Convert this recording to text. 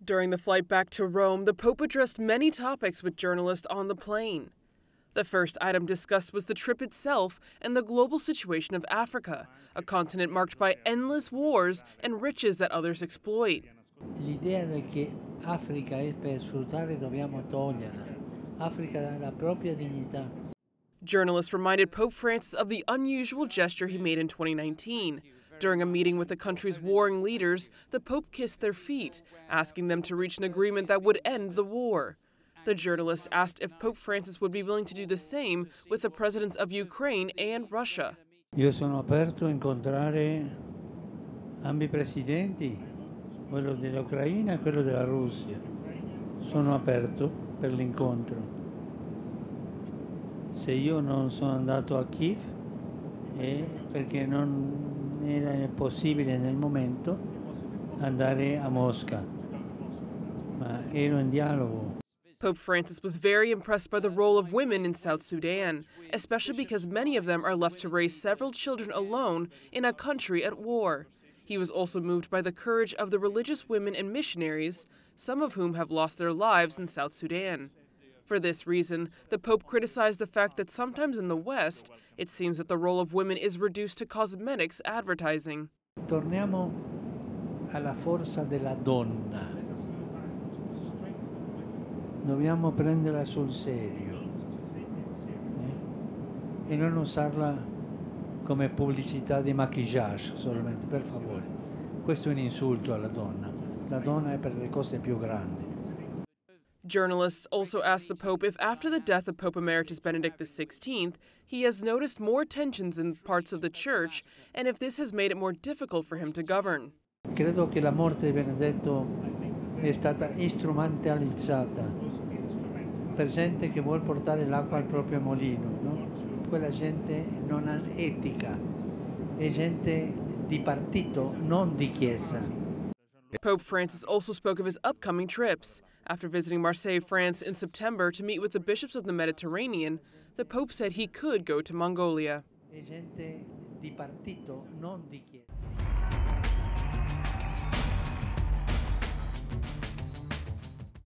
During the flight back to Rome, the Pope addressed many topics with journalists on the plane. The first item discussed was the trip itself and the global situation of Africa, a continent marked by endless wars and riches that others exploit. L'idea che Africa è per sfruttare dobbiamo toglierla. Africa ha la propria dignità. Journalists reminded Pope Francis of the unusual gesture he made in 2019. During a meeting with the country's warring leaders, the Pope kissed their feet, asking them to reach an agreement that would end the war. The journalist asked if Pope Francis would be willing to do the same with the presidents of Ukraine and Russia. Io sono aperto a incontrare ambi i presidenti, quello dell'Ucraina e quello della Russia. Sono aperto per l'incontro. Se io non sono andato a Kiev è perché non era possibile nel momento andare a Mosca, ma ero in dialogo. Pope Francis was very impressed by the role of women in South Sudan, especially because many of them are left to raise several children alone in a country at war. He was also moved by the courage of the religious women and missionaries, some of whom have lost their lives in South Sudan. For this reason, the Pope criticized the fact that sometimes in the West, it seems that the role of women is reduced to cosmetics advertising. Torniamo alla forza della donna. Dobbiamo prenderla sul serio e non usarla come pubblicità di maquillage solamente, per favore. Questo è un insulto alla donna. La donna è per le cose più grandi. Journalists also asked the Pope if after the death of Pope Emeritus Benedict XVI, he has noticed more tensions in parts of the Church and if this has made it more difficult for him to govern. Credo che la morte di Benedetto è stata strumentalizzata per gente che vuol portare l'acqua al proprio mulino, no? Quella gente non ha etica, è gente di partito, non di chiesa. Pope Francis also spoke of his upcoming trips. After visiting Marseille, France in September to meet with the bishops of the Mediterranean, the Pope said he could go to Mongolia. È gente di partito, non di chiesa.